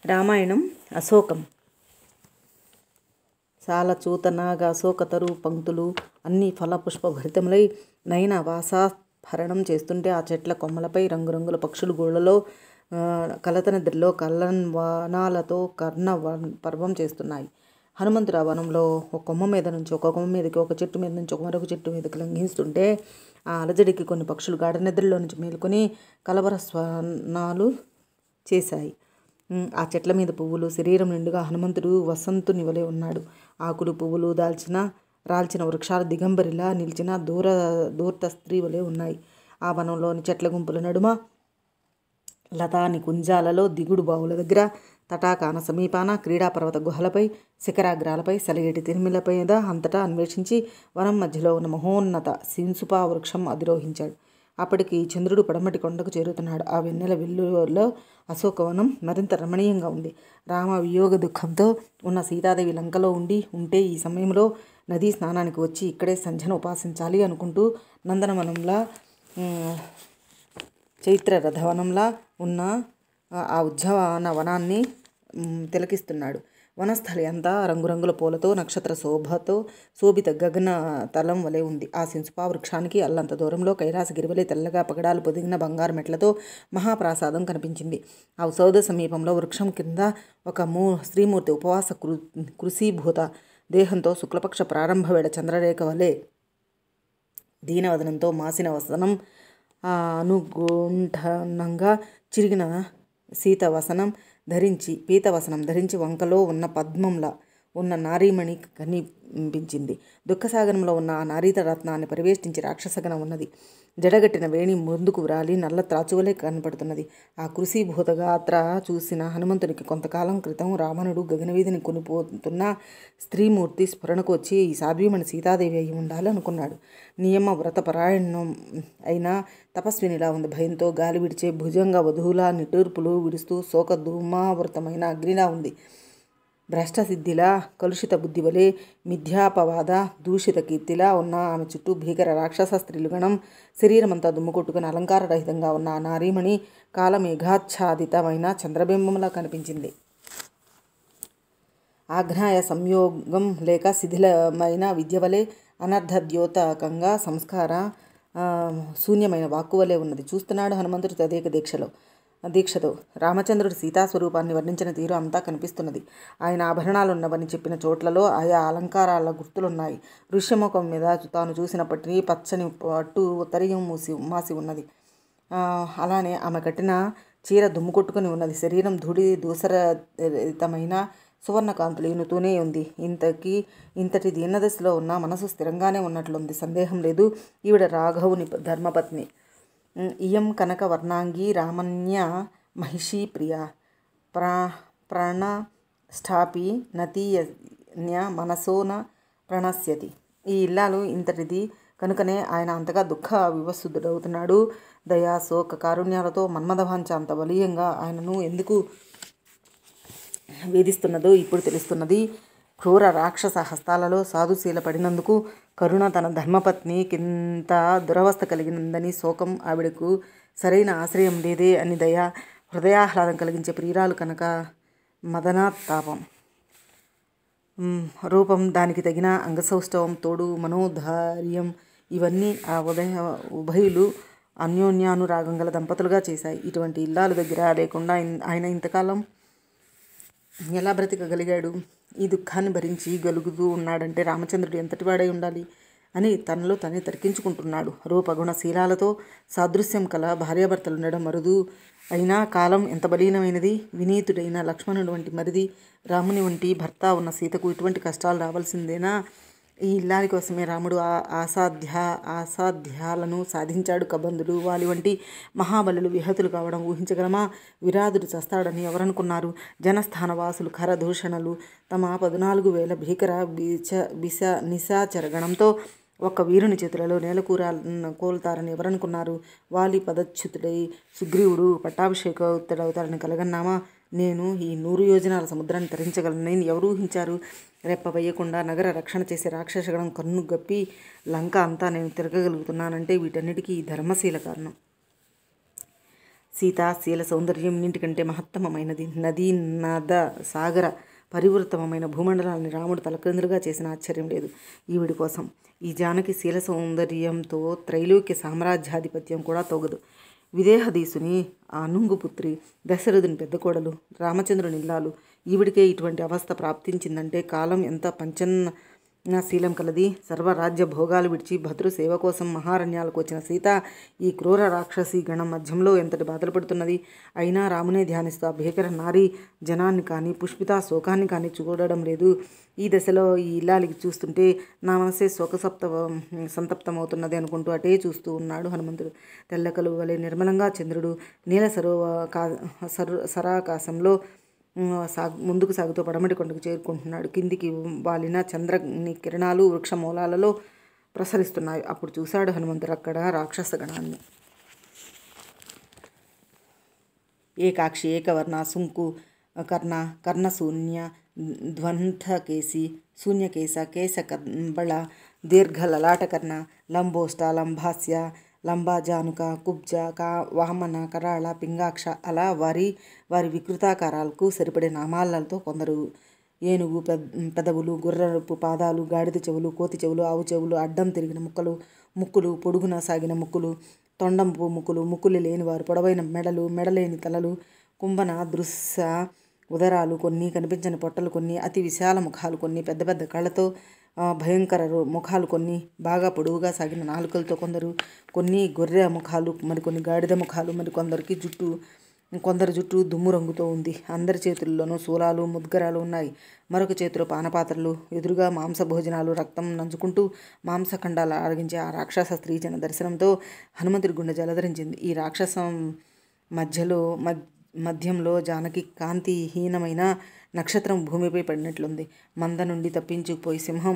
రామాయణం అశోకం. సాలచూతనాగ అశోకతరు పంక్తులు అన్నీ ఫలపుష్పభరితములై నయన వాసాస్ఫరణం చేస్తుంటే ఆ చెట్ల కొమ్మలపై రంగురంగుల పక్షులు గూళ్ళలో కలతనిద్రలో కల్లన్వనాలతో కర్ణ పర్వం చేస్తున్నాయి. హనుమంతుడు ఆ వనంలో ఒక కొమ్మ మీద నుంచి ఒక కొమ్మ మీదకి, ఒక చెట్టు మీద నుంచి మరొక చెట్టు మీదకి లంఘిస్తుంటే ఆ అలజడికి కొన్ని పక్షులు గాఢ నిద్రలో నుంచి మేలుకొని కలవర స్వనాలు చేశాయి. ఆ చెట్ల మీద పువ్వులు, శరీరం నిండుగా హనుమంతుడు వసంతుని వలె ఉన్నాడు. ఆకులు పువ్వులు రాల్చిన వృక్షాలు దిగంబరిలా నిలిచిన దూర్త స్త్రీ వలె ఉన్నాయి. ఆ వనంలోని చెట్ల గుంపుల నడుమ లతాని కుంజాలలో, దిగుడు బావుల దగ్గర, తటాకాన సమీపాన, క్రీడాపర్వత గుహలపై, శిఖరాగ్రాలపై, సెలయేటి తిరిమిలపై అంతటా అన్వేషించి వనం మధ్యలో ఉన్న మహోన్నత సింసుపా వృక్షం అధిరోహించాడు. అప్పటికి చంద్రుడు పడమటి కొండకు చేరుతున్నాడు. ఆ వెన్నెల వెల్లులో అశోకవనం మరింత రమణీయంగా ఉంది. రామ వియోగ దుఃఖంతో ఉన్న సీతాదేవి లంకలో ఉంటే ఈ సమయంలో నదీ స్నానానికి వచ్చి ఇక్కడే సంధ్యను ఉపాసించాలి అనుకుంటూ నందనవనంలా, చైత్ర రథవనంలా ఉన్న ఆ ఉద్యాన వనాన్ని తిలకిస్తున్నాడు. వనస్థలి అంతా రంగురంగుల పూలతో, నక్షత్ర శోభతో శోభిత గగన తలం వలె ఉంది. ఆ సింసుపా వృక్షానికి అల్లంత దూరంలో కైలాసగిరి వలె తెల్లగా పగడాలు పొదిగిన బంగారు మెట్లతో మహాప్రాసాదం కనిపించింది. ఆ సౌధ సమీపంలో వృక్షం కింద ఒక శ్రీమూర్తి ఉపవాస కృషీభూత దేహంతో శుక్లపక్ష ప్రారంభ వేళ చంద్రరేఖ వలె దీనవదనంతో మాసిన వసనం అనుగుంఠనంగా చిరిగిన పీతవసనం ధరించి వంకలో ఉన్న పద్మంలా ఉన్న నారీమణి కనిపించింది. దుఃఖసాగరంలో ఉన్న ఆ నారీరత్నాన్ని పరివేష్టించి రాక్షసగణం ఉన్నది. జడగట్టిన వేణి ముందుకు వ్రాలి నల్ల త్రాచువలే కనపడుతున్నది. ఆ కృషీభూత గాత్ర చూసిన హనుమంతునికి కొంతకాలం క్రితం రావణుడు గగనవీధిని కొనిపోతున్న స్త్రీమూర్తి స్ఫురణకు వచ్చి ఈ సాధ్వీమణి సీతాదేవి అయి ఉండాలి అనుకున్నాడు. నియమ వ్రతపరాయణం అయిన తపస్వినిలా ఉంది. భయంతో గాలి విడిచే భుజంగ వధువులా నిట్టూర్పులు విడుస్తూ శోక ధూమావృతమైన అగ్నిలా ఉంది. భ్రష్టసిద్ధిలా, కలుషిత బుద్ధి వలె, మిథ్యాపవాద దూషిత కీర్తిలా ఉన్న ఆమె చుట్టూ భీకర రాక్షస స్త్రీలుగణం, శరీరమంతా దుమ్ముకొట్టుకుని అలంకారరహితంగా ఉన్న ఆ నారీమణి కాలమేఘాచ్ఛాదితమైన చంద్రబింబంలా కనిపించింది. ఆజ్ఞాయ సంయోగం లేక శిథిలమైన విద్యవలే, అనర్ధద్యోతకంగా సంస్కార శూన్యమైన వాక్కువలే ఉన్నది. చూస్తున్నాడు హనుమంతుడు తదేక దీక్షతో. రామచంద్రుడు సీతాస్వరూపాన్ని వర్ణించిన తీరు అంతా కనిపిస్తున్నది. ఆయన ఆభరణాలున్నవని చెప్పిన చోట్లలో ఆయా అలంకారాల గుర్తులున్నాయి. ఋష్యముఖం మీద తాను చూసినప్పటికీ పచ్చని పట్టు ఉత్తరీయం మాసి ఉన్నది. అలానే ఆమె కట్టిన చీర దుమ్ము కొట్టుకుని ఉన్నది. శరీరం దూసరతమైన సువర్ణకాంతులు ఈనుతూనే ఉంది. ఇంతటి దీనదశలో ఉన్న మనసు స్థిరంగానే ఉన్నట్లుంది. సందేహం లేదు, ఈవిడ రాఘవుని ధర్మపత్ని. ఇయం కనక వర్ణాంగీ రామన్య మహిషీ ప్రియ ప్రణష్టాపి నతీయన్య మనసోన ప్రణశ్యతి. ఈ ఇల్లాలు ఇంతటిది కనుకనే ఆయన అంతగా దుఃఖ వివసుడవుతున్నాడు. దయా శోక కారుణ్యాలతో మన్మథవాంఛ అంత బలీయంగా ఆయనను ఎందుకు వేధిస్తున్నదో ఇప్పుడు తెలుస్తున్నది. క్రూర రాక్షస హస్తాలలో సాధుశీల పడినందుకు కరుణ తన ధర్మపత్ని కింత దురవస్థ కలిగినందని శోకం, ఆవిడకు సరైన ఆశ్రయం లేదే అని దయ, హృదయాహ్లాదం కలిగించే ప్రియురాలు కనుక మదనాత్తాపం. రూపం, దానికి తగిన అంగసౌష్ఠవం, తోడు మనోధైర్యం ఇవన్నీ ఆ ఉభయులు అన్యోన్యానురాగం గల దంపతులుగా చేశాయి. ఇటువంటి ఇల్లాలు దగ్గర లేకుండా ఆయన ఇంతకాలం ఎలా బ్రతికగలిగాడు? ఈ దుఃఖాన్ని భరించి గలుగుతూ ఉన్నాడంటే రామచంద్రుడు ఎంతటి వాడై ఉండాలి అని తనలో తనే తర్కించుకుంటున్నాడు. రూపగుణ శీలాలతో సాదృశ్యం కల భార్యాభర్తలుండడం అరుదు. అయినా కాలం ఎంత బలీనమైనది. వినీతుడైన లక్ష్మణుడు వంటి మరిది, రాముని వంటి భర్త ఉన్న సీతకు ఇటువంటి కష్టాలు రావాల్సిందేనా? ఈ ఇల్లాలి కోసమే రాముడు అసాధ్యాలను సాధించాడు. కబంధుడు, వాలి వంటి మహాబలులు విహతులు కావడం ఊహించగలమా? విరాధుడు చస్తాడని ఎవరనుకున్నారు? జనస్థానవాసులు ఖరదూషణలు తమ 14,000 భీకర నిశాచరగణంతో ఒక్క వీరుని చేతులలో కోల్తారని ఎవరనుకున్నారు? వాలి పదచ్యుతుడై సుగ్రీవుడు పట్టాభిషేకోత్తడవుతాడని కలగన్నామా? నేను ఈ 100 యోజనాల సముద్రాన్ని తరించగలనని ఎవరు ఊహించారు? రెప్ప వేయకుండా నగర రక్షణ చేసే రాక్షసగణం కన్ను గప్పి లంక అంతా నేను తిరగగలుగుతున్నానంటే వీటన్నిటికీ ఈ ధర్మశీల కారణం. సీతాశీల సౌందర్యం ఇంటికంటే మహత్తమమైనది. నదీ నద సాగర పరివృతమైన భూమండలాన్ని రాముడు తలక్రిందులుగా చేసిన ఆశ్చర్యం లేదు ఈవిడి కోసం. ఈ జానకి శీల సౌందర్యంతో త్రైలోక్య సామ్రాజ్యాధిపత్యం కూడా తోగదు. విదేహదీసుని అనుంగుపుత్రి, దశరథుని పెద్ద కోడలు, రామచంద్రుని ఇల్లాలు. ఈవిడికే ఇటువంటి అవస్థ ప్రాప్తించిందంటే కాలం ఎంత పంచన్న శీలం కలది. సర్వరాజ్య భోగాలు విడిచి భద్రు సేవ కోసం మహారణ్యాలకు వచ్చిన సీత ఈ క్రూర రాక్షసి గణం మధ్యంలో ఎంతటి బాధలు పడుతున్నది. అయినా రామునే ధ్యానిస్తూ ఆ భీకర నారీ జనాన్ని కానీ పుష్పిత శోకాన్ని కానీ చూడడం లేదు. ఈ దశలో ఈ ఇల్లాలికి చూస్తుంటే నా మనసే సంతప్తమవుతున్నది అనుకుంటూ అటే చూస్తూ ఉన్నాడు హనుమంతుడు. తెల్లకలు వలె నిర్మలంగా చంద్రుడు నీల సరాకాశంలో ముందుకు సాగుతూ పడమటి కొండకు చేరుకుంటున్నాడు. కిందికి వాలిన చంద్రని కిరణాలు వృక్ష మూలాలలో ప్రసరిస్తున్నాయి. అప్పుడు చూశాడు హనుమంతుడు అక్కడ రాక్షస గణాన్ని. ఏకాక్షి, ఏకవర్ణ, సుంకు, కర్ణ, కర్ణశూన్య, ధ్వంతకేసి, శూన్యకేశ, కేశకంబళ, దీర్ఘలలాటకర్ణ, లంబోష్ట, లంబాస్య, లంబాజానుక, కుబ్జ, వామన, కరాళ, పింగాక్ష అలా వారి వారి వికృతాకారాలకు సరిపడే నామాలతో కొందరు ఏనుగు పెదవులు, గుర్రపు పాదాలు, గాడిద చెవులు, కోతి చెవులు, ఆవు చెవులు, అడ్డం తిరిగిన ముక్కులు, పొడుగున సాగిన ముక్కులు, తొండంపు ముక్కులు, ముక్కులు లేని వారు, పొడవైన మెడలు, మెడలేని తలలు, కుంభన దృశ్య ఉదరాలు కొన్ని, కనిపించని పొట్టలు కొన్ని, అతి విశాల ముఖాలు కొన్ని, పెద్ద పెద్ద కళ్ళతో భయంకర ముఖాలు కొన్ని, బాగా పొడవుగా సాగిన నాలుకలతో కొన్ని గొర్రె ముఖాలు, మరికొన్ని గాడిద ముఖాలు, కొందరు జుట్టు దుమ్ము రంగుతో ఉంది. అందరి చేతుల్లోనూ శూలాలు, ముద్గరాలు ఉన్నాయి. మరొక చేతిలో పానపాత్రలు, ఎదురుగా మాంస భోజనాలు. రక్తం నంచుకుంటూ మాంసఖండాలు ఆరగించే ఆ రాక్షస స్త్రీజన దర్శనంతో హనుమంతుడి గుండె జలధరించింది. ఈ రాక్షసం మధ్యంలో జానకి కాంతిహీనమైన నక్షత్రం భూమిపై పడినట్లుంది. మంద నుండి తప్పించుకుపోయి సింహం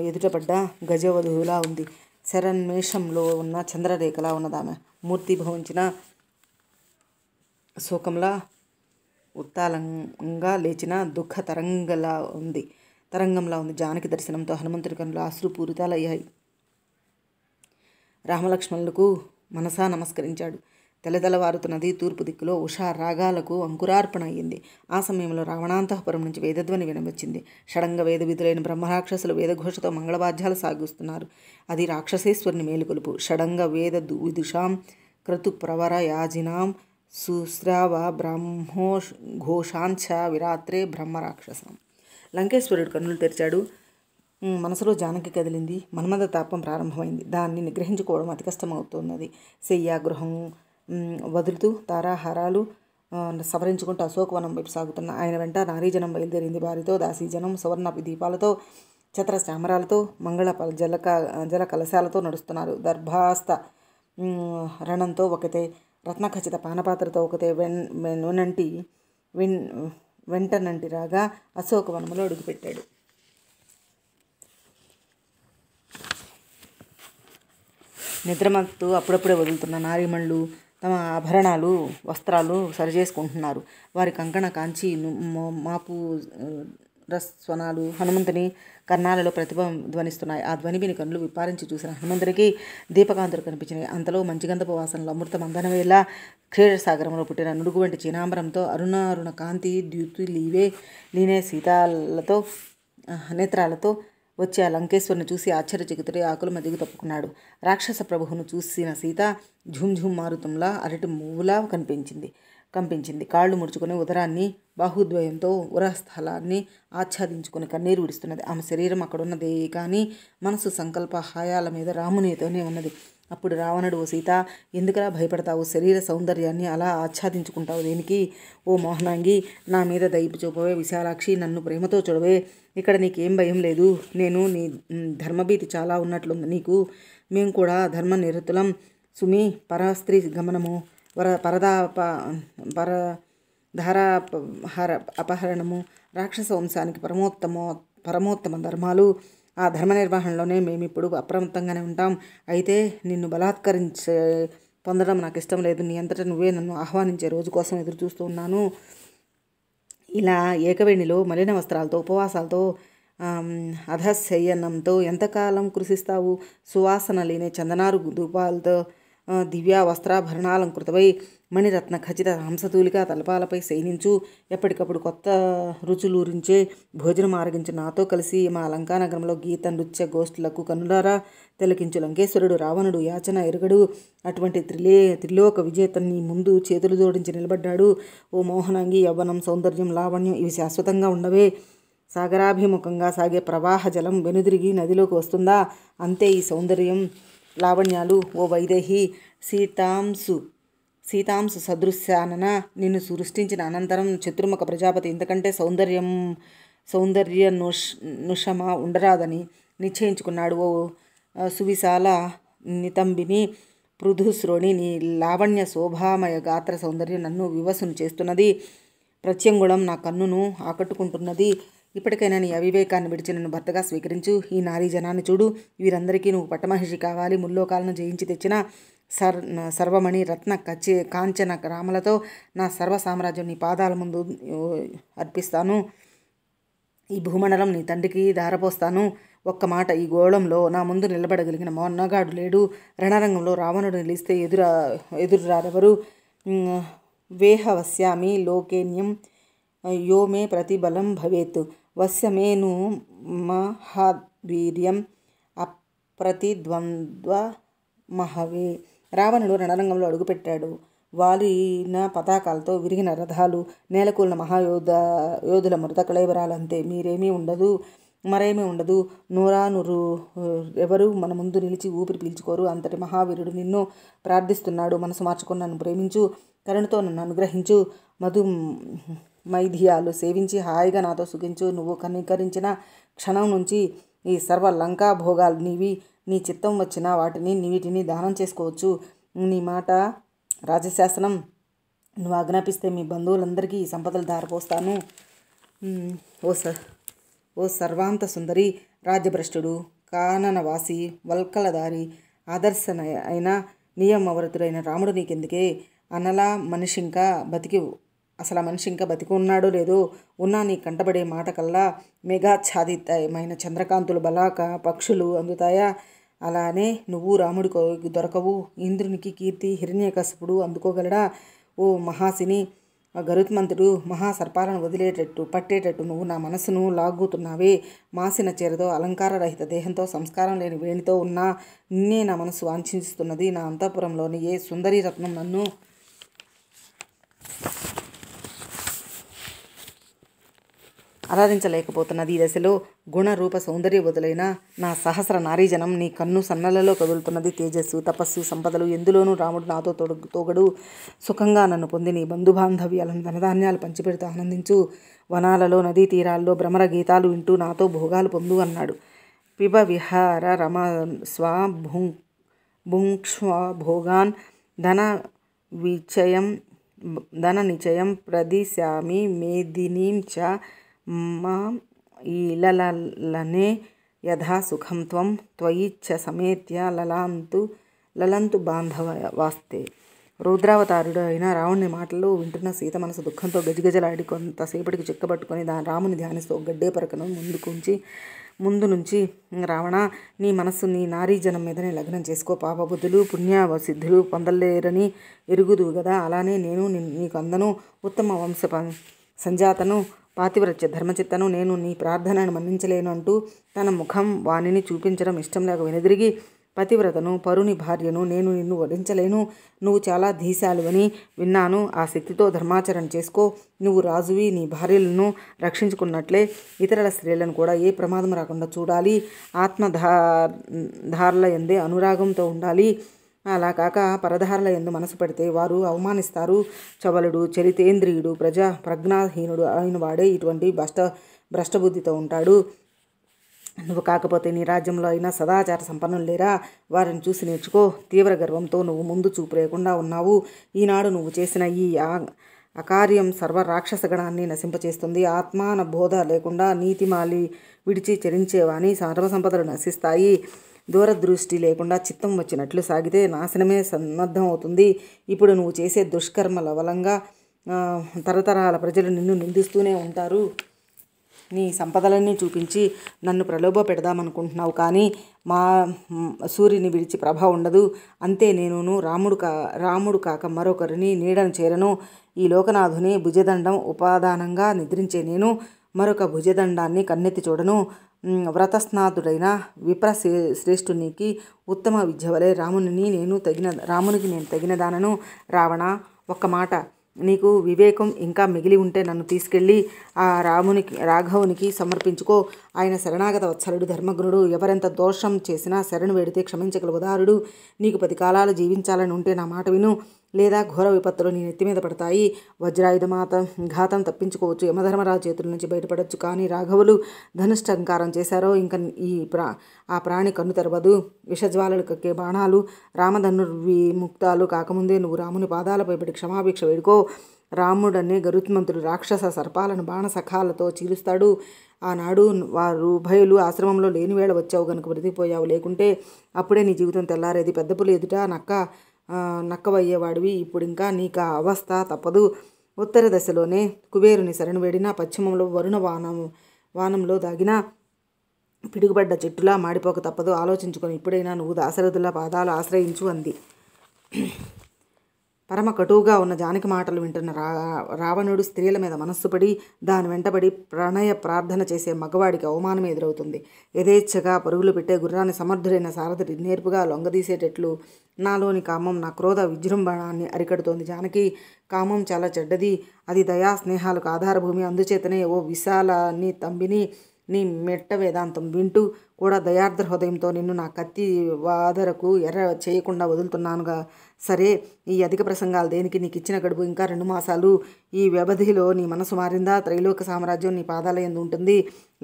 ఎదుటపడ్డ గజవధువులా ఉంది. శరణ్మేషంలో ఉన్న చంద్రరేఖలా ఉన్నదామె. మూర్తి భవించిన శోకంలా ఉత్తాలంగా లేచిన దుఃఖ తరంగంలా ఉంది. జానకి దర్శనంతో హనుమంతుడి కన్నులు అశ్రుపూరితాలయ్యాయి. రామలక్ష్మణులకు మనసా నమస్కరించాడు. తెల్లవారుతున్నది. తూర్పు దిక్కులో ఉషా రాగాలకు అంకురార్పణ అయ్యింది. ఆ సమయంలో రావణాంతఃపురం నుంచి వేదధ్వని వినవచ్చింది. షడంగ వేద విధులైన బ్రహ్మరాక్షసులు వేదఘోషతో మంగళవాద్యాలు సాగిస్తున్నారు. అది రాక్షసేశ్వరుని మేలుకొలుపు. షడంగ వేద విదుషాం క్రతు ప్రవర యాజినాం సుశ్రావ బ్రహ్మోఘోషాంచ విరాత్రే బ్రహ్మరాక్షసం. లంకేశ్వరుడు కన్నులు తెరిచాడు. మనసులో జానకి కదిలింది. మన్మథ తాపం ప్రారంభమైంది. దాన్ని నిగ్రహించుకోవడం అతి కష్టమవుతున్నది. శయ్య గృహం వదులుతూ తారాహారాలు సవరించుకుంటూ అశోకవనం వైపు సాగుతున్న ఆయన వెంట నారీజనం బయలుదేరింది. వారితో దాసీజనం సువర్ణ దీపాలతో, ఛత్ర చామరాలతో, మంగళ జల కలశాలతో నడుస్తున్నారు. దర్భాస్త రణంతో ఒకతే, రత్నఖచిత పానపాత్రతో ఒకతే వెంటనంటి రాగా అశోకవనంలో అడుగుపెట్టాడు. నిద్రమత్తు అప్పుడప్పుడే వదులుతున్న నారీమణులు తమ ఆభరణాలు, వస్త్రాలు సరిచేసుకుంటున్నారు. వారి కంకణ కాంచి మాపు రస్వనాలు హనుమంతుని కర్ణాలలో ప్రతిధ్వనిస్తున్నాయి. ఆ ధ్వని విని కన్నులు విప్పారించి చూసిన హనుమంతునికి దీపకాంతులు కనిపించినాయి. అంతలో మంచిగంధపు వాసనలు అమృత మందనవేళ క్షీరసాగరంలో పుట్టిన నుడుగు వంటి చీనాంబరంతో అరుణ కాంతి లీనే సీతాలతో నేత్రాలతో వచ్చి ఆ లంకేశ్వరుని చూసి ఆశ్చర్యచకితుడై ఆకుల మధ్యకు తప్పుకున్నాడు. రాక్షస ప్రభువును చూసిన సీత ఝుంఝుం మారుతంలా అరటి మువ్వులా కంపించింది. కాళ్ళు ముడుచుకుని ఉదరాన్ని బాహుద్వయంతో ఉరస్థలాన్ని ఆచ్ఛాదించుకుని కన్నీరు విడుస్తున్నది. ఆమె శరీరం అక్కడున్నదే కానీ మనసు సంకల్ప హాయాల మీద రామునితోనే ఉన్నది. అప్పుడు రావణుడు, ఓ సీత, ఎందుకలా భయపడతావు? శరీర సౌందర్యాన్ని అలా ఆచ్ఛాదించుకుంటావు దేనికి? ఓ మోహనాంగి, నా మీద దయపు చూపవే. విశాలాక్షి, నన్ను ప్రేమతో చూడవే. ఇక్కడ నీకేం భయం లేదు. నేను నీ ధర్మభీతి చాలా ఉన్నట్లుంది నీకు. మేము కూడా ధర్మ నిరతులం సుమి. పరస్త్రీ గమనము, అపహరణము రాక్షస వంశానికి పరమోత్తమ ధర్మాలు. ఆ ధర్మ నిర్వహణలోనే మేమిప్పుడు అప్రమత్తంగానే ఉంటాం. అయితే నిన్ను పొందడం నాకు ఇష్టం లేదు. నీ అంతటా నువ్వే నన్ను ఆహ్వానించే రోజు కోసం ఎదురు చూస్తూ ఉన్నాను. ఇలా ఏకవేణిలో మలిన వస్త్రాలతో, ఉపవాసాలతో, అధశయనంతో ఎంతకాలం కృషిస్తావు? సువాసన లేని చందనారు ధూపాలతో దివ్య వస్త్రాభరణాలంకృతమై మణిరత్న ఖచ్చిత హంసతూలిక తలపాలపై శయనించు. ఎప్పటికప్పుడు కొత్త రుచులూరించే భోజనం ఆరగించు. నాతో కలిసి మా లంకానగరంలో గీత నృత్య గోష్ఠులకు కన్నులారా తిలకించు. లంకేశ్వరుడు రావణుడు యాచన ఎరుగడు. అటువంటి త్రిలోక విజేతని ముందు చేతులు జోడించి నిలబడ్డాడు. ఓ మోహనాంగి, యవ్వనం, సౌందర్యం, లావణ్యం ఇవి శాశ్వతంగా ఉండవే. సాగరాభిముఖంగా సాగే ప్రవాహ జలం వెనుదిరిగి నదిలోకి వస్తుందా? అంతే ఈ సౌందర్యం, లావణ్యాలు. ఓ వైదేహి, సీతాంశు సదృశ్యానన నిన్ను సృష్టించిన అనంతరం చతుర్ముఖ ప్రజాపతి ఇంతకంటే సౌందర్యనుషమా ఉండరాదని నిశ్చయించుకున్నాడు. ఓ సువిశాల నితంబిని, పృథుశ్రోణి, నీ లావణ్య శోభామయ గాత్ర సౌందర్యం నన్ను వివసును చేస్తున్నది. ప్రత్యంగుళం నా కన్నును ఆకట్టుకుంటున్నది. ఇప్పటికైనా నీ అవివేకాన్ని విడిచి నన్ను భర్తగా స్వీకరించు. ఈ నారీ జనాన్ని చూడు. వీరందరికీ నువ్వు పట్టమహిషి కావాలి. ముల్లోకాలను జయించి తెచ్చిన సర్వమణి రత్న కాంచన రామలతో నా సర్వ సామ్రాజ్యం నీ పాదాల ముందు అర్పిస్తాను. ఈ భూమండలం నీ తండ్రికి ధారపోస్తాను. ఒక్క మాట, ఈ గోళంలో నా ముందు నిలబడగలిగిన మొన్నగాడు లేడు. రణరంగంలో రావణుడు నిలిస్తే ఎదురారెవరు? వేహవస్యామి లోకేన్యం యో మే ప్రతిబలం భవేత్ వశ్యమేను మహావీర్యం అప్రతిద్వంద్వ మహవే. రావణుడు రణరంగంలో అడుగుపెట్టాడు. వాలిన పతాకాలతో విరిగిన రథాలు, నేలకూలిన యోధుల మృత కళేబరాలంతే. మరేమీ ఉండదు. నూరానురు ఎవరు మన ముందు నిలిచి ఊపిరి పీల్చుకోరు. అంతటి మహావీరుడు నిన్ను ప్రార్థిస్తున్నాడు. మనసు మార్చుకొని నన్ను ప్రేమించు. కరుణతో నన్ను అనుగ్రహించు. మైథియాలు సేవించి హాయిగా నాతో సుఖించు. నువ్వు కనికరించిన క్షణం నుంచి ఈ సర్వ లంకా భోగాలు నీవి. నీ చిత్తం వచ్చిన వీటిని దానం చేసుకోవచ్చు. నీ మాట రాజశాసనం. నువ్వు ఆజ్ఞాపిస్తే మీ బంధువులందరికీ ఈ సంపదలు దారిపోస్తాను. ఓ సర్వాంత సుందరి, రాజ్యభ్రష్టుడు, కాననవాసి, వల్కలదారి, ఆదర్శన అయిన నియమవరతుడైన రాముడు నీకెందుకే? అసలు మనిషి ఇంకా బతికి ఉన్నాడో లేదో? ఉన్నా నీ కంటబడే మాట కల్లా మేఘాచ్ఛాదితమైన చంద్రకాంతులు బలాక పక్షులు అందుతాయా? అలానే నువ్వు రాముడికి దొరకవు. ఇంద్రునికి కీర్తి హిరణ్యకశిపుడు అందుకోగలడా? ఓ మహాసిని, గరుత్మంతుడు మహాసర్పాలను పట్టేటట్టు నువ్వు నా మనసును లాగుతున్నావే. మాసిన చీరతో, అలంకారరహిత దేహంతో, సంస్కారం లేని వేణితో ఉన్నా నిన్నే నా మనసు వాంఛిస్తున్నది. నా అంతఃపురంలోని ఏ సుందరీ రత్నం నన్ను ఆరాధించలేకపోతున్నది. ఈ దశలో గుణరూప సౌందర్య వదులైన నా సహస్ర నారీజనం నీ కన్ను సన్నలలో కదులుతున్నది. తేజస్సు, తపస్సు, సంపదలు ఎందులోనూ రాముడు నాతో తోగడు. సుఖంగా నన్ను పొంది నీ బంధుబాంధవ్యాలను ధనధాన్యాలు పంచిపెడుతూ ఆనందించు. వనాలలో, నదీ తీరాల్లో భ్రమర గీతాలు వింటూ నాతో భోగాలు పొందు అన్నాడు. పిబ విహార రమస్వ భుంక్ష్వ భోగాన్ ధన నిచయం ప్రదిశామి మేదినీం చ ఈలలనే యథా సుఖం త్వం త్వయిచ్చ సమేత్య లలంతు బాంధవ వాస్తే. రౌద్రావతారుడు అయిన రావణుని మాటలు వింటున్న సీత మనసు దుఃఖంతో గజగజలాడి కొంతసేపటికి చిక్కబట్టుకొని రాముని ధ్యానిస్తూ గడ్డే పరకను ముందు నుంచి రావణ, నీ మనస్సు నీ నారీజనం మీదనే లగ్నం చేసుకో. పాపబుద్ధులు పుణ్యసిద్ధులు పొందలేరని ఎరుగుదు గదా. అలానే నేను నీకు అందను. ఉత్తమ వంశ సంజాతను, పాతివ్రత్య ధర్మచిత్తను. నేను నీ ప్రార్థనను మన్నించలేను అంటూ తన ముఖం వాణిని చూపించడం ఇష్టం లేక వెనుదిరిగి, పతివ్రతను, పరుని భార్యను, నేను నిన్ను వరించలేను. నువ్వు చాలా ధీశాలువని విన్నాను. ఆ శక్తితో ధర్మాచరణ చేసుకో. నువ్వు రాజువి. నీ భార్యలను రక్షించుకున్నట్లే ఇతరుల స్త్రీలను కూడా ఏ ప్రమాదం రాకుండా చూడాలి. ఆత్మధారల యందే అనురాగంతో ఉండాలి. అలా కాక పరధారల యందు మనసు పెడితే వారు అవమానిస్తారు. చబలుడు, చరితేంద్రియుడు, ప్రజ్ఞాహీనుడు అయిన వాడే ఇటువంటి భ్రష్టబుద్ధితో ఉంటాడు. నువ్వు కాకపోతే నీ రాజ్యంలో అయినా సదాచార సంపన్నులు లేరా? వారిని చూసి నేర్చుకో. తీవ్ర గర్వంతో నువ్వు ముందు చూపు లేకుండా ఉన్నావు. ఈనాడు నువ్వు చేసిన ఈ అకార్యం సర్వ రాక్షసగణాన్ని నశింపచేస్తుంది. ఆత్మాన బోధ లేకుండా నీతిమాలి విడిచి చరించేవాని సర్వసంపదలు నశిస్తాయి. దూరదృష్టి లేకుండా చిత్తం వచ్చినట్లు సాగితే నాశనమే సన్నద్ధం అవుతుంది. ఇప్పుడు నువ్వు చేసే దుష్కర్మల వలంగా తరతరాల ప్రజలు నిన్ను నిందిస్తూనే ఉంటారు. నీ సంపదలన్నీ చూపించి నన్ను ప్రలోభ పెడదామనుకుంటున్నావు, కానీ మా సూర్యుని విడిచి ప్రభ ఉండదు. అంతే నేనును రాముడు కాక మరొకరిని నీడను చేరను. ఈ లోకనాథుని భుజదండం ఉపాదానంగా నిద్రించే నేను మరొక భుజదండాన్ని కన్నెత్తి చూడను. వ్రతస్నాతుడైన విప్ర శ్రేష్ఠునికి ఉత్తమ విద్య వలె రామునికి నేను తగినదానను. రావణ, ఒక్క మాట, నీకు వివేకం ఇంకా మిగిలి ఉంటే నన్ను తీసుకెళ్ళి ఆ రాఘవునికి సమర్పించుకో. ఆయన శరణాగత వత్సలుడు, ధర్మగుణుడు. ఎవరెంత దోషం చేసినా శరణు వేడితే క్షమించగల ఉదారుడు. నీకు 10 కాలాలు జీవించాలని ఉంటే నా మాట విను, లేదా ఘోర విపత్తులు నీ నెత్తి మీద పడతాయి. వజ్రాయుధమాత ఘాతం తప్పించుకోవచ్చు, యమధర్మరాజు చేతుల నుంచి బయటపడవచ్చు, కానీ రాఘవులు ధనుష్టంకారం చేశారో ఇంక ఆ ప్రాణి కన్ను తెరవదు. విషజ్వాలలు కక్కే బాణాలు రామధనుర్విముక్తాలు కాకముందే నువ్వు రాముని పాదాలపై పడి క్షమాభిక్ష వేడుకో. రాముడనే గరుత్మంతుడు రాక్షస సర్పాలను బాణసఖాలతో చీలుస్తాడు. ఆనాడు వారు ఉభయులు ఆశ్రమంలో లేనివేళ వచ్చావు గనుక బ్రతికిపోయావు, లేకుంటే అప్పుడే నీ జీవితం తెల్లారేది. పెద్ద పులి ఎదుట నక్కవయ్యేవాడివి. ఇప్పుడు ఇంకా నీకు ఆ అవస్థ తప్పదు. ఉత్తర దశలోనే కుబేరుని శరణు వేడినా, పశ్చిమంలో వరుణ వానంలో దాగిన పిడుగుపడ్డ చెట్టులా మాడిపోక తప్పదు. ఆలోచించుకొని ఇప్పుడైనా నువ్వు దాశరథుల పాదాలు ఆశ్రయించు అంది. పరమ కటువుగా ఉన్న జానకి మాటలు వింటున్న రావణుడు స్త్రీల మీద మనస్సు పడి దాని వెంటబడి ప్రణయ ప్రార్థన చేసే మగవాడికి అవమానం ఎదురవుతుంది. యథేచ్ఛగా పరుగులు పెట్టే గుర్రాన్ని సమర్థుడైన సారథి నేర్పుగా లొంగదీసేటట్లు నాలోని కామం నా క్రోధ విజృంభణాన్ని అరికడుతోంది. జానకి, కామం చాలా చెడ్డది. అది దయా స్నేహాలకు ఆధారభూమి. అందుచేతనే ఓ విశాలాన్ని తంబిని నీ మెట్ట వేదాంతం వింటూ కూడా దయార్ద్ర హృదయంతో నిన్ను నా కత్తి వాదరకు ఎర్ర చేయకుండా వదులుతున్నానుగా. సరే, ఈ అధిక ప్రసంగాలు దేనికి? నీకు ఇచ్చిన గడువు ఇంకా 2 మాసాలు. ఈ వ్యవధిలో నీ మనసు మారిందా? త్రైలోక సామ్రాజ్యం నీ పాదాల యందు ఉంటుంది,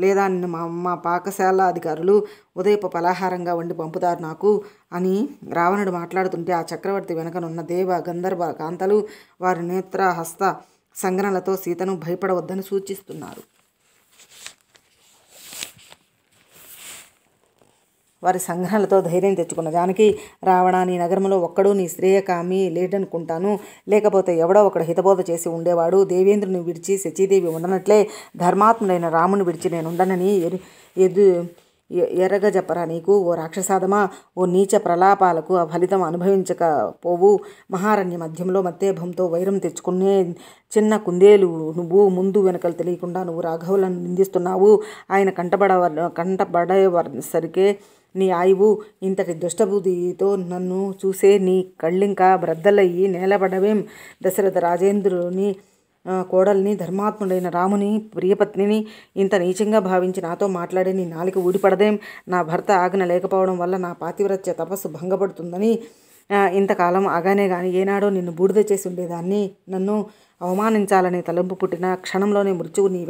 లేదా నిన్ను మా పాకశాల అధికారులు ఉదయపు పలహారంగా వండి పంపుతారు నాకు అని రావణుడు మాట్లాడుతుంటే ఆ చక్రవర్తి వెనకనున్న దేవ గంధర్వ కాంతలు వారి నేత్ర హస్త సంగ్రహలతో సీతను భయపడవద్దని సూచిస్తున్నారు. వారి సంఘాలతో ధైర్యం తెచ్చుకున్న జానకి, రావణ, నీ నగరంలో ఒక్కడూ నీ శ్రేయకామి లేడనుకుంటాను. లేకపోతే ఎవడో ఒకడు హితబోధ చేసి ఉండేవాడు. దేవేంద్రుని విడిచి శచీదేవి ఉండనట్లే ధర్మాత్ముడైన రాముని విడిచి నేనుండనని ఎరగజప్పరా నీకు? ఓ రాక్షసాదమా, ఓ నీచ ప్రలాపాలకు ఆ ఫలితం అనుభవించకపోవు. మహారణ్య మధ్యంలో మత్తేభంతో వైరం తెచ్చుకునే చిన్న కుందేలు నువ్వు. ముందు వెనకలు తెలియకుండా నువ్వు రాఘవులను నిందిస్తున్నావు. ఆయన కంటబడేసరికే నీ ఆయువు. ఇంతటి దుష్టబుద్ధితో నన్ను చూసే నీ కళ్ళింకా బ్రద్దలయ్యి నేలబడవేం? దశరథ రాజేంద్రుని కోడల్ని, ధర్మాత్ముడైన రాముని ప్రియపత్నిని ఇంత నీచంగా భావించి నాతో మాట్లాడే నీ నాలిక ఊడిపడదేం? నా భర్త ఆజ్ఞ లేకపోవడం వల్ల నా పాతివ్రత్య తపస్సు భంగపడుతుందని ఇంతకాలం ఆగానే గాని ఏనాడో నిన్ను బూడిద చేసి ఉండేదాన్ని. నన్ను అవమానించాలనే తలంపు పుట్టిన క్షణంలోనే మృత్యువు నీ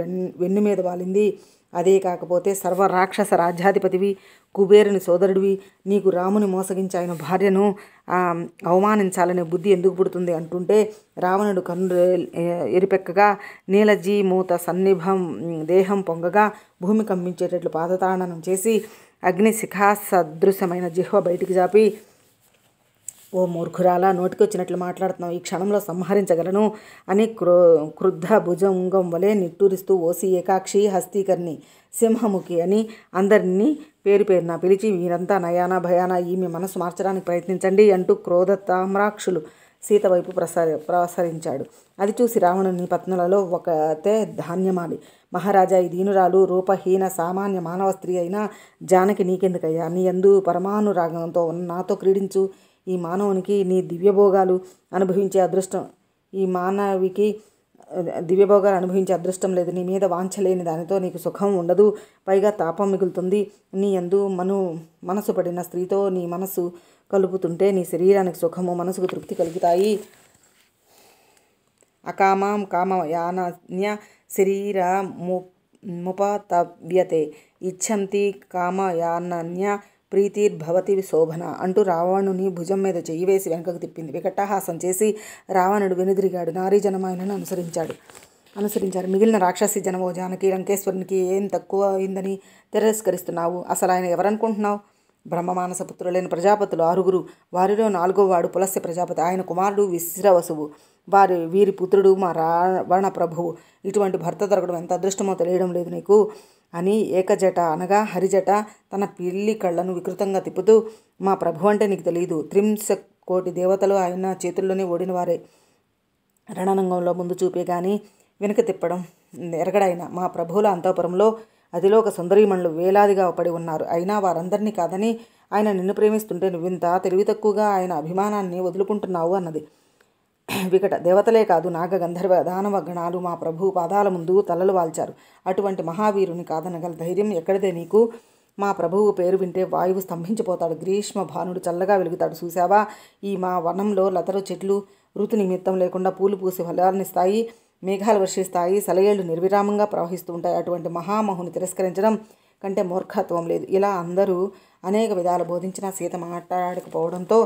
వెన్ను మీద వాలింది. అదే కాకపోతే సర్వరాక్షస రాజ్యాధిపతివి, కుబేరుని సోదరుడివి. నీకు రాముని మోసగించి ఆయన భార్యను అవమానించాలనే బుద్ధి ఎందుకు పుడుతుంది అంటుంటే రావణుడు కన్ను ఎరిపెక్కగా నీలజీ మూత సన్నిభం దేహం పొంగగా భూమి కంపించేటట్లు పాదతాడనం చేసి అగ్ని శిఖా సదృశమైన జిహ్వ బయటికి జాపి, ఓ మూర్ఖురాలా, నోటికొచ్చినట్లు మాట్లాడుతున్నావు. ఈ క్షణంలో సంహరించగలను అని క్రుద్ధ భుజంగం వలె నిట్టూరిస్తూ ఓసి, ఏకాక్షి, హస్తీకర్ణి, సింహముఖి అని అందరినీ పేరున పిలిచి వీరంతా నయానా భయానా ఈమె మనసు మార్చడానికి ప్రయత్నించండి అంటూ క్రోధ తామ్రాక్షులు సీత వైపు ప్రసరించాడు. అది చూసి రావణుని పత్నులలో ఒకతే ధాన్యమాలి, మహారాజా, ఈ దీనురాలు రూపహీన సామాన్య మానవ స్త్రీ అయినా జానకి నీకెందుకయ్యా? నీ యందు పరమానురాగంతో నాతో క్రీడించు. ఈ మానవునికి నీ దివ్యభోగాలు అనుభవించే అదృష్టం లేదు. నీ మీద వాంఛలేని దానితో నీకు సుఖం ఉండదు, పైగా తాపం మిగులుతుంది. నీ యందు మనసు పడిన స్త్రీతో నీ మనసు కలుపుతుంటే నీ శరీరానికి సుఖము, మనసుకు తృప్తి కలుగుతాయి. అకామాం కామయానన్య శరీర ముపతవ్యతే ఇచ్చంతి కామయానన్య ప్రీతిర్భవతి శోభన అంటూ రావణుని భుజం మీద చెయ్యి వేసి వెనకకు తిప్పింది. వికటాహాసం చేసి రావణుడు వెనుదిరిగాడు. నారీ జనమాయనను అనుసరించారు మిగిలిన రాక్షసి జనమో జానకి, లంకేశ్వరునికి ఏం తక్కువ అయిందని తిరస్కరిస్తున్నావు? అసలు ఆయన ఎవరనుకుంటున్నావు? బ్రహ్మమానస పుత్రులైన ప్రజాపతులు 6, వారిలో 4వ వాడు పులస్య ప్రజాపతి. ఆయన కుమారుడు విశ్రవసువు. వీరి పుత్రుడు మా రావణ ప్రభువు. ఇటువంటి భర్త దొరకడం ఎంత అదృష్టమో తెలియడం లేదు నీకు అని ఏకజట అనగా హరిజట తన పిల్లి కళ్ళను వికృతంగా తిప్పుతూ, మా ప్రభు అంటే నీకు తెలియదు. 30,000,000 దేవతలు ఆయన చేతుల్లోనే ఓడినవారే. రణరంగంలో ముందు చూపే గాని వెనుక తిప్పడం ఎరగడైన మా ప్రభువుల అంతఃపురంలో అతిలోక సుందరీమణులు వేలాదిగా పడి ఉన్నారు. అయినా వారందరినీ కాదని ఆయన నిన్ను ప్రేమిస్తుంటే నువ్వింత తెలివి తక్కువగా ఆయన అభిమానాన్ని వదులుకుంటున్నావు అన్నది. వికట దేవతలే కాదు, నాగ గంధర్వ దానవ గణాలు మా ప్రభు పాదాల ముందు తలలు వాల్చారు. అటువంటి మహావీరుని కాదనగల ధైర్యం ఎక్కడిదే నీకు? మా ప్రభువు పేరు వింటే వాయువు స్తంభించిపోతాడు. గ్రీష్మ భానుడు చల్లగా వెలుగుతాడు. చూసావా, ఈ మా వనంలో లతలు చెట్లు ఋతు నిమిత్తం లేకుండా పూలు పూసి ఫలాన్నిస్తాయి, మేఘాలు వర్షిస్తాయి, సెలయేళ్లు నిర్విరామంగా ప్రవహిస్తూ ఉంటాయి. అటువంటి మహామహుని తిరస్కరించడం కంటే మూర్ఖత్వం లేదు. ఇలా అందరూ అనేక విధాలు బోధించినా సీత మాట్లాడకపోవడంతో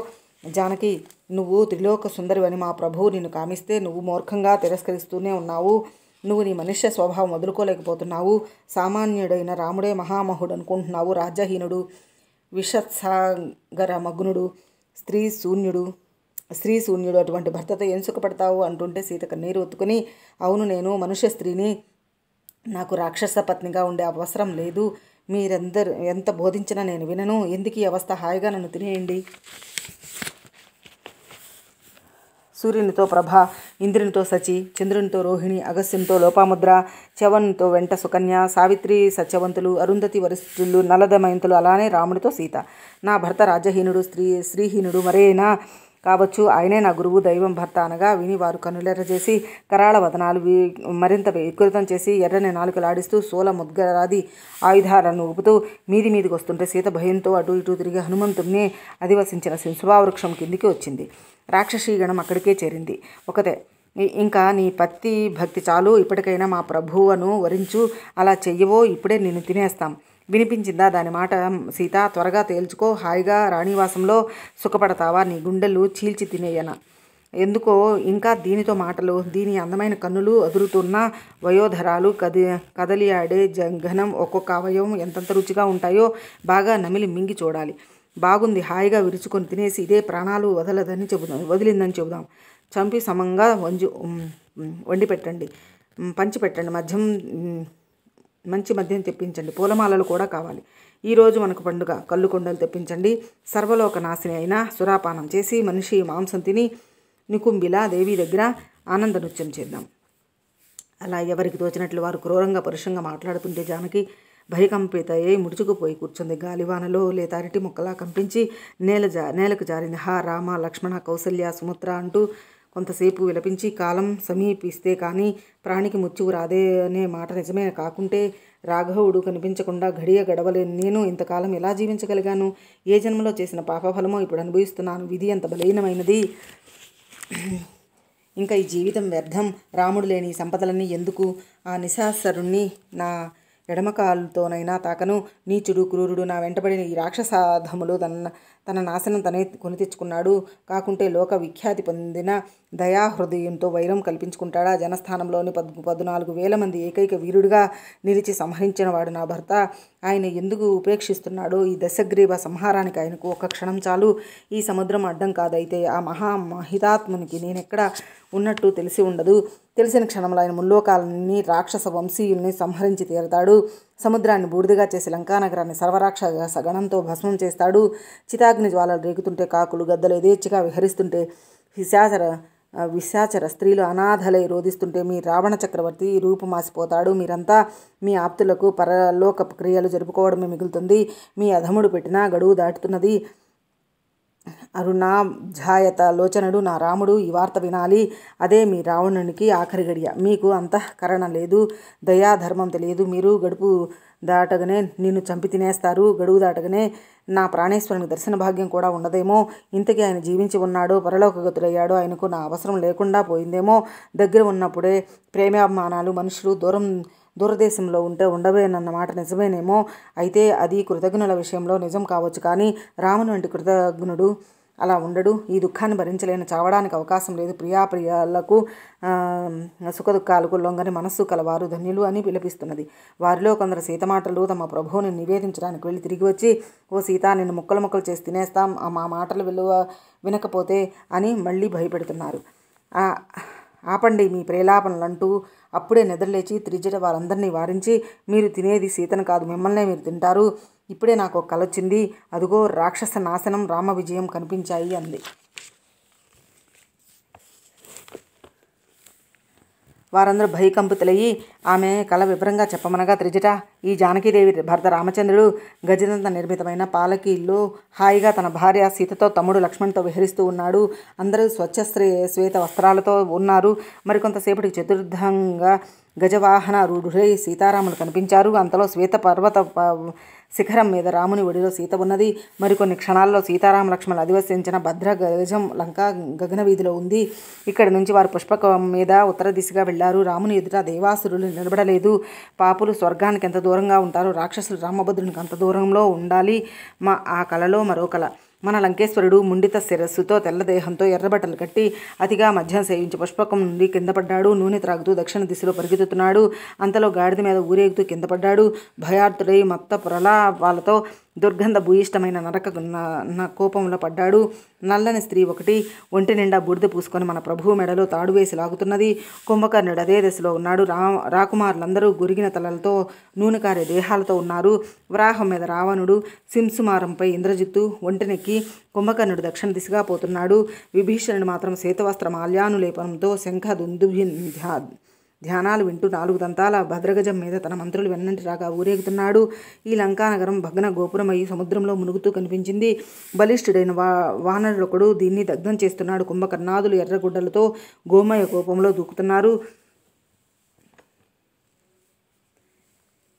జానకి, నువ్వు త్రిలోక సుందరివని మా ప్రభువు నిన్ను కామిస్తే నువ్వు మూర్ఖంగా తిరస్కరిస్తూనే ఉన్నావు. నువ్వు నీ మనుష్య స్వభావం వదులుకోలేకపోతున్నావు. సామాన్యుడైన రాముడే మహామహుడు అనుకుంటున్నావు. రాజ్యహీనుడు, విషత్సాగర మగ్నుడు, స్త్రీ శూన్యుడు అటువంటి భర్తతో ఏం సుఖపడతావు అంటుంటే సీత కన్నీరు ఒత్తుకుని, అవును, నేను మనుష్య స్త్రీని, నాకు రాక్షస పత్నిగా ఉండే అవసరం లేదు. మీరందరూ ఎంత బోధించినా నేను వినను. ఎందుకు ఈ అవస్థ? హాయిగా నన్ను తినేయండి. సూర్యునితో ప్రభ, ఇంద్రునితో శచి, చంద్రునితో రోహిణి, అగస్త్యంతో లోపాముద్ర, చవనునితో వెంట సుకన్య, సావిత్రి సత్యవంతులు, అరుంధతి వరిష్ఠులు, నలదమయంతులు, అలానే రాముడితో సీత. నా భర్త రాజ్యహీనుడు, శ్రీహీనుడు మరేనా కావచ్చు. ఆయనే నా గురువు, దైవం, భర్త అనగా విని వారు కన్నులెర్రజేసి కరాళ వదనాలు మరింత వికృతం చేసి ఎర్రని నాలుకలాడిస్తూ శూల ముద్గరాది ఆయుధాలను ఊపుతూ మీదికి వస్తుంటే సీత భయంతో అటు ఇటు తిరిగి హనుమంతుడిని అధివసించిన శింశుభావృక్షం కిందికి వచ్చింది. రాక్షసీగణం అక్కడికే చేరింది. ఒకతే, ఇంకా నీ భక్తి చాలు, ఇప్పటికైనా మా ప్రభువును వరించు. అలా చెయ్యవో ఇప్పుడే నిన్ను తినేస్తాం. వినిపించిందా దాని మాట? సీత, త్వరగా తేల్చుకో. హాయిగా రాణివాసంలో సుఖపడతావా? నీ గుండెలు చీల్చి తినేయన. ఎందుకో ఇంకా దీనితో మాటలు? దీని అందమైన కన్నులు, అదురుతున్న వయోధరాలు, కదలి ఆడే ఘనం ఒక్కొక్క అవయవం ఎంతంత రుచిగా ఉంటాయో బాగా నమిలి మింగి చూడాలి. బాగుంది, హాయిగా విరుచుకొని తినేసి ఇదే ప్రాణాలు వదిలిందని చెబుదాం. చంపి సమంగా వండి పెట్టండి, పంచి పెట్టండి, మంచి మద్యం తెప్పించండి, పూలమాలలు కూడా కావాలి. ఈరోజు మనకు పండుగ, కళ్ళు కొండలు తెప్పించండి. సర్వలోక నాశిని అయినా సురాపానం చేసి మనిషి మాంసం తిని నికుంబిలా దేవి దగ్గర ఆనంద నృత్యం చేద్దాం. అలా ఎవరికి తోచినట్లు వారు క్రూరంగా పరుషంగా మాట్లాడుతుంటే జానకి భయకంపితయ్యే ముడుచుకుపోయి కూర్చుంది. గాలివానలో లేత అరటి మొక్కలా కంపించి నేలకు జారింది. హా రామ, లక్ష్మణ, కౌసల్య, సుమిత్ర అంటూ కొంతసేపు విలపించి కాలం సమీపిస్తే కానీ ప్రాణికి ముత్యువు రాదే అనే మాట నిజమే కాకుంటే రాఘవుడు కనిపించకుండా ఘడియ గడవలేను. నేను ఇంతకాలం ఎలా జీవించగలిగాను? ఏ జన్మలో చేసిన పాపఫలమో ఇప్పుడు అనుభవిస్తున్నాను. విధి అంత బలహీనమైనది. ఇంకా ఈ జీవితం వ్యర్థం. రాముడు లేని సంపదలన్నీ ఎందుకు? ఆ నిశాసరుణ్ణి నా ఎడమకాలుతోనైనా తాకను. నీచుడు, క్రూరుడు నా వెంటబడిన ఈ రాక్షసాధములు తన నాశనం తనే కొని తెచ్చుకున్నాడు. కాకుంటే లోక విఖ్యాతి పొందిన దయాహృదయంతో వైరం కల్పించుకుంటాడా? జనస్థానంలోని 14,000 మంది ఏకైక వీరుడిగా నిలిచి సంహరించిన వాడు నా భర్త. ఆయన ఎందుకు ఉపేక్షిస్తున్నాడో? ఈ దశగ్రీవ సంహారానికి ఆయనకు ఒక్క క్షణం చాలు. ఈ సముద్రం అడ్డం కాదైతే ఆ మహితాత్మునికి నేనెక్కడ ఉన్నట్టు తెలిసి ఉండదు. తెలిసిన క్షణంలో ఆయన ముల్లోకాలని రాక్షస వంశీయుల్ని సంహరించి తీరతాడు. సముద్రాన్ని బూడిదగా చేసి లంకానగరాన్ని సర్వరాక్షస గణంతో భస్మం చేస్తాడు. చితాగ్ని జ్వాలలు రేగుతుంటే కాకులు గద్దలు యథేచ్ఛగా విహరిస్తుంటే విశాచర స్త్రీలు అనాథలై రోధిస్తుంటే మీ రావణ చక్రవర్తి రూపుమాసిపోతాడు. మీరంతా మీ ఆప్తులకు పరలోక క్రియలు జరుపుకోవడమే మిగులుతుంది. మీ అధముడు పెట్టిన గడువు దాటుతున్నది. అరుణాధ్యాయత లోచనుడు నా రాముడు ఈ వార్త వినాలి. అదే మీ రావణునికి ఆఖరి గడియ. మీకు అంతఃకరణ లేదు, దయాధర్మం తెలియదు. మీరు గడుపు దాటగానే నిన్ను చంపి తినేస్తారు. గడువు దాటగానే నా ప్రాణేశ్వరునికి దర్శన భాగ్యం కూడా ఉండదేమో. ఇంతకీ ఆయన జీవించి ఉన్నాడో పరలోకగతులయ్యాడో ఆయనకు నా అవసరం లేకుండా పోయిందేమో. దగ్గర ఉన్నప్పుడే ప్రేమాభిమానాలు మనుషులు దూరదేశంలో ఉంటే ఉండవేనన్న మాట నిజమేనేమో. అయితే అది కృతజ్ఞుల విషయంలో నిజం కావచ్చు. కానీ రాముని వంటి కృతజ్ఞుడు అలా ఉండడు. ఈ దుఃఖాన్ని భరించలేని చావడానికి అవకాశం లేదు. ప్రియాప్రియాలకు సుఖదుఖాలకు లొంగని మనస్సు కలవారు ధన్యులు అని పిలిపిస్తున్నది. వారిలో కొందరు సీత మాటలు తమ ప్రభువుని నివేదించడానికి వెళ్ళి తిరిగి వచ్చి, ఓ సీత, నిన్ను ముక్కలు చేసి తినేస్తాం, మా మాటలు వినకపోతే అని మళ్ళీ భయపెడుతున్నారు. ఆపండి మీ ప్రేలాపనలంటూ అప్పుడే నిద్రలేచి త్రిజట వారందరినీ వారించి, మీరు తినేది సీతను కాదు, మిమ్మల్నే మీరు తింటారు. ఇప్పుడే నాకు ఒక కల వచ్చింది. అదుగో రాక్షస నాశనం, రామ విజయం కనిపించాయి అంది. వారందరూ భయకంపితులయ్యి ఆమె కల వివరంగా చెప్పమనగా, త్రిజట, ఈ జానకీదేవి భర్త రామచంద్రుడు గజదంత నిర్మితమైన పాలకీల్లో హాయిగా తన భార్య సీతతో తమ్ముడు లక్ష్మణ్తో విహరిస్తూ ఉన్నాడు. అందరూ శ్వేత వస్త్రాలతో ఉన్నారు. మరికొంతసేపటికి చతుర్థంగా గజవాహన రూఢుడై సీతారాములు కనిపించారు. అంతలో శ్వేత పర్వత శిఖరం మీద రాముని ఒడిలో సీత ఉన్నది. మరికొన్ని క్షణాల్లో సీతారామ లక్ష్మణులు అధివసించిన భద్ర గజం లంక గగన వీధిలో ఉంది. ఇక్కడి నుంచి వారు పుష్పకం మీద ఉత్తర దిశగా వెళ్లారు. రాముని ఎదుట దేవాసురులు నిలబడలేదు. పాపులు స్వర్గానికి ఎంత దూరంగా ఉంటారో రాక్షసులు రామభద్రునికి అంత దూరంలో ఉండాలి. ఆ కలలో మరో కల. మన లంకేశ్వరుడు ముండిత శిరస్సుతో తెల్లదేహంతో ఎర్రబట్టలు కట్టి అతిగా మద్యం సేవించి పుష్పకం నుండి కింద పడ్డాడు. నూనె త్రాగుతూ దక్షిణ దిశలో పరిగెత్తుతున్నాడు. అంతలో గాడిద మీద ఊరేగుతూ కింద పడ్డాడు. భయార్తుడై మత్త ప్రలాపాలతో దుర్గంధ భూయిష్టమైన నరక కోపంలో పడ్డాడు. నల్లని స్త్రీ ఒకటి ఒంటి నిండా బూడిద పూసుకొని మన ప్రభువు మెడలో తాడు వేసి లాగుతున్నది. కుంభకర్ణుడు అదే దశలో ఉన్నాడు. రాకుమారులందరూ గురిగిన తలలతో నూనె కారే దేహాలతో ఉన్నారు. వరాహం మీద రావణుడు, సింసుమారంపై ఇంద్రజిత్తు ఒంటినెక్కి కుంభకర్ణుడు దక్షిణ దిశగా పోతున్నాడు. విభీషణుడు మాత్రం శ్వేతవస్త్ర మాల్యానులేపనంతో శంఖ దుందుభి ధ్యానాలు వింటూ 4 దంతాల భద్రగజం మీద తన మంత్రులు వెన్నంటి రాగా ఊరేగుతున్నాడు. ఈ లంకానగరం భగ్న గోపురమయ్యి సముద్రంలో మునుగుతూ కనిపించింది. బలిష్ఠుడైన వానరుడొకడు దీన్ని దగ్ధం చేస్తున్నాడు. కుంభకర్ణాదులు ఎర్రగుడ్డలతో గోమయ కోపంలో దూకుతున్నారు.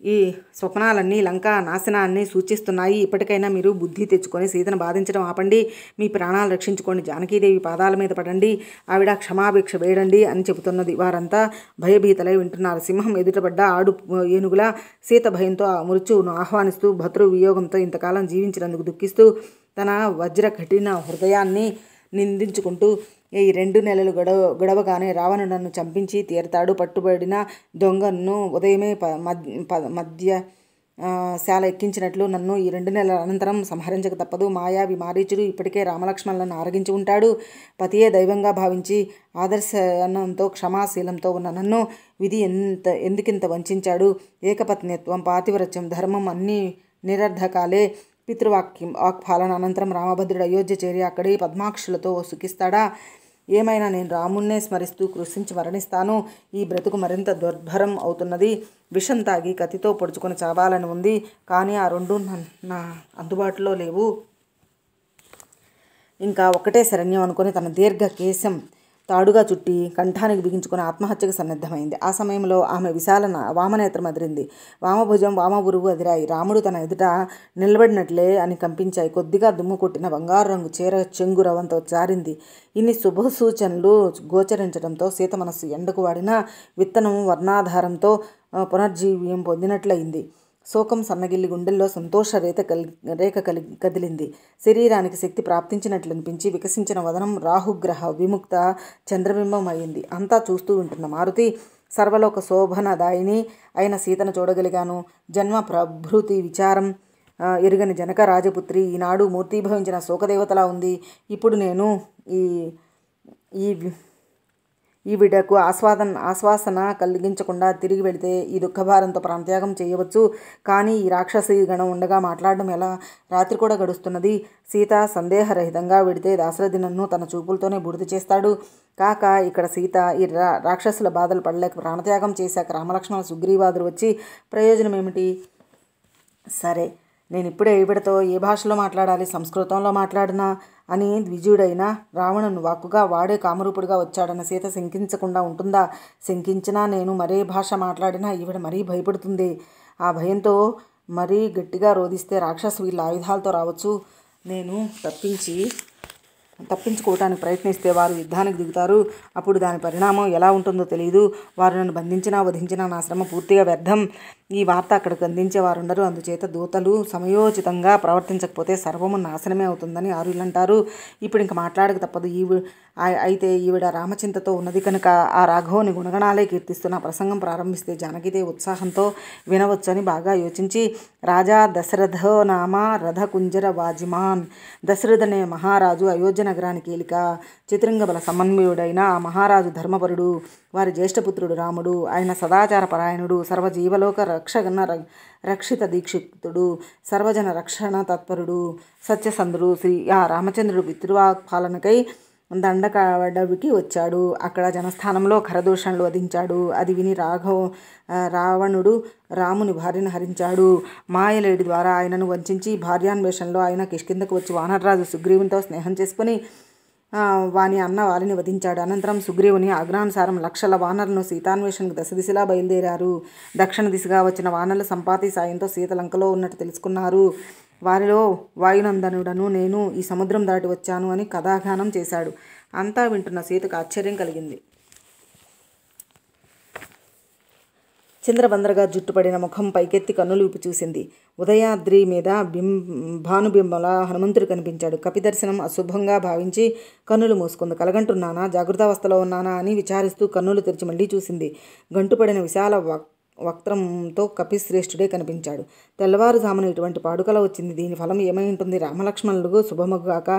ఈ స్వప్నాలన్నీ లంకా నాశనాన్ని సూచిస్తున్నాయి. ఇప్పటికైనా మీరు బుద్ధి తెచ్చుకొని సీతను బాధించడం ఆపండి. మీ ప్రాణాలు రక్షించుకోండి. జానకీదేవి పాదాల మీద పడండి. ఆవిడ క్షమాభిక్ష వేయండి అని చెబుతున్నది. వారంతా భయభీతలై వింటున్నారు. సింహం ఎదుటపడ్డ ఆడు ఏనుగులా సీత భయంతో ఆ మృత్యువును ఆహ్వానిస్తూ, భద్రు వియోగంతో ఇంతకాలం జీవించినందుకు దుఃఖిస్తూ, తన వజ్ర కఠిన హృదయాన్ని నిందించుకుంటూ, ఈ 2 నెలలు గడవగానే రావణుడನ್ನು చంపించి తీరతాడు. పట్టుబడిన దొంగను ఉదయమే మద్యశాల ఎక్కించినట్లు నన్ను ఈ 2 నెలల అనంతరం సంహరించక తప్పదు. మాయావి మారీచుడు ఇప్పటికే రామలక్ష్మణులను ఆరగించి ఉంటాడు. పతియే దైవంగా భావించి ఆదర్శనంతో క్షమాశీలంతో ఉన్న నన్ను విధి ఎందుకింత వంచాడు? ఏకపత్నిత్వం, పాతివ్రత్యం, ధర్మం అన్నీ నిరర్ధకాలే. పితృవాక్పాలన అనంతరం రామభద్రుడు అయోధ్య చేరి అక్కడి పద్మాక్షులతో సుఖిస్తాడా? ఏమైనా నేను రామున్నే స్మరిస్తూ కృషించి మరణిస్తాను. ఈ బ్రతుకు మరింత దుర్భరం అవుతున్నది. విషం తాగి కత్తితో పొడుచుకొని చావాలని ఉంది. కానీ ఆ 2 నా అందుబాటులో లేవు. ఇంకా ఒక్కటే శరణ్యం అనుకుని తన దీర్ఘ కేశం తాడుగా చుట్టి కంఠానికి బిగించుకుని ఆత్మహత్యకు సన్నద్ధమైంది. ఆ సమయంలో ఆమె విశాల వామనేత్రం అదిరింది. వామభుజం వామబురువు అదిరాయి. రాముడు తన ఎదుట నిలబడినట్లే అని కంపించాయి. కొద్దిగా దుమ్ము కొట్టిన బంగారు రంగు చీర చెంగు రవంతో జారింది. ఇన్ని శుభ సూచనలు గోచరించడంతో సీత మనస్సు ఎండకు వాడిన విత్తనం వర్ణాధారంతో పునర్జీవ్యం పొందినట్లయింది. శోకం సన్నగిల్లి గుండెల్లో సంతోష రేఖ కదిలింది. శరీరానికి శక్తి ప్రాప్తించినట్లనిపించి వికసించిన వదనం రాహుగ్రహ విముక్త చంద్రబింబం అయింది. అంతా చూస్తూ ఉంటున్న మారుతి, సర్వలోక శోభనదాయిని అయిన సీతను చూడగలిగాను. జన్మ ప్రభృతి విచారం ఎరుగని జనక రాజపుత్రి ఈనాడు మూర్తీభవించిన శోకదేవతలా ఉంది. ఇప్పుడు నేను ఈవిడకు ఆశ్వాసన కలిగించకుండా తిరిగి వెళితే ఈ దుఃఖభారంతో ప్రాణత్యాగం చేయవచ్చు. కానీ ఈ రాక్షసీ గణం ఉండగా మాట్లాడడం ఎలా? రాత్రి కూడా గడుస్తున్నది. సీత సందేహరహితంగా వెడితే దాశరథి నన్ను తన చూపులతోనే బూడిద చేస్తాడు. కాక ఇక్కడ సీత ఈ రాక్షసుల బాధలు పడలేక ప్రాణత్యాగం చేశాక రామలక్ష్మణ సుగ్రీవాదులు వచ్చి ప్రయోజనం ఏమిటి? సరే, నేను ఇప్పుడే ఈవిడతో ఏ భాషలో మాట్లాడాలి? సంస్కృతంలో మాట్లాడినా అని ద్విజుడైన రావణుని వాక్కుగా వాడే కామరూపుడిగా వచ్చాడన్న సీత శంకించకుండా ఉంటుందా? శంకించినా నేను మరే భాష మాట్లాడినా ఈవిడ మరీ భయపడుతుంది. ఆ భయంతో మరీ గట్టిగా రోధిస్తే రాక్షసు వీళ్ళ ఆయుధాలతో రావచ్చు. నేను తప్పించుకోవటానికి ప్రయత్నిస్తే వారు యుద్ధానికి దిగుతారు. అప్పుడు దాని పరిణామం ఎలా ఉంటుందో తెలియదు. వారు నన్ను బంధించినా వధించినా నా శ్రమ పూర్తిగా వ్యర్థం. ఈ వార్త అక్కడికి అందించేవారుండరు. అందుచేత దూతలు సమయోచితంగా ప్రవర్తించకపోతే సర్వము నాశనమే అవుతుందని ఆరులంటారు. ఇప్పుడు ఇంక మాట్లాడక తప్పదు. అయితే ఈవిడ రామచింతతో ఉన్నది కనుక ఆ రాఘవుని గుణగణాలే కీర్తిస్తున్న ప్రసంగం ప్రారంభిస్తే జానకిదే ఉత్సాహంతో వినవచ్చని బాగా యోచించి, రాజా దశరథో నామ రథకుంజర వాజిమాన్. దశరథనే మహారాజు, అయోధ్య నగరానికి ఏలిక. చతురంగబల సమన్వయుడైన ఆ మహారాజు ధర్మపరుడు. వారి జ్యేష్ఠపుత్రుడు రాముడు. ఆయన సదాచార పరాయణుడు, సర్వజీవలోక రక్షిత దీక్షితుడు, సర్వజన రక్షణ తత్పరుడు, సత్యసంధుడు. ఆ రామచంద్రుడు పితృపాలనకై దండకాడవికి వచ్చాడు. అక్కడ జనస్థానంలో ఖరదూషణలు వధించాడు. అది విని రావణుడు రాముని భార్యను హరించాడు. మాయలేడి ద్వారా ఆయనను వంచి భార్యాన్వేషణలో ఆయన కిష్కిందకు వచ్చి వానరరాజు సుగ్రీవునితో స్నేహం చేసుకుని వాని అన్న వాలిని వధించాడు. అనంతరం సుగ్రీవుని ఆజ్ఞానుసారం లక్షల వానరులను సీతాన్వేషణకు దశ దిశలా బయలుదేరారు. దక్షిణ దిశగా వచ్చిన వానరుల సంపాతి సాయంతో సీత లంకలో ఉన్నట్టు తెలుసుకున్నారు. వారిలో వాయునందనుడను నేను ఈ సముద్రం దాటి వచ్చాను అని కథాగానం చేశాడు. అంతా వింటున్న సీతకు ఆశ్చర్యం కలిగింది. చంద్రబందరగా జుట్టుపడిన ముఖం పైకెత్తి కన్నులు ఊపి చూసింది. ఉదయాద్రి మీద భానుబింబలా హనుమంతుడు కనిపించాడు. కపిదర్శనం అశుభంగా భావించి కన్నులు మూసుకుంది. కలగంటున్నానా, జాగృతావస్థలో ఉన్నానా అని విచారిస్తూ కన్నులు తెరిచి మళ్ళీ చూసింది. గంటుపడిన విశాల వక్త్రంతో కపిశ్రేష్ఠుడే కనిపించాడు. తెల్లవారుజామున ఇటువంటి పాడుకల వచ్చింది. దీని ఫలం ఏమై ఉంటుంది? రామలక్ష్మణులకు శుభమగ్గాక,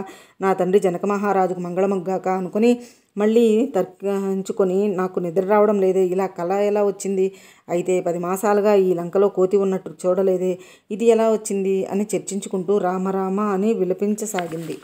నా తండ్రి జనక మహారాజుకు మంగళమగ్గాక అనుకుని మళ్ళీ తర్కించుకొని, నాకు నిద్ర రావడం లేదే, ఇలా కళ ఎలా వచ్చింది? అయితే 10 మాసాలుగా ఈ లంకలో కోతి ఉన్నట్టు చూడలేదే, ఇది ఎలా వచ్చింది అని చర్చించుకుంటూ రామరామ అని విలపించసాగింది.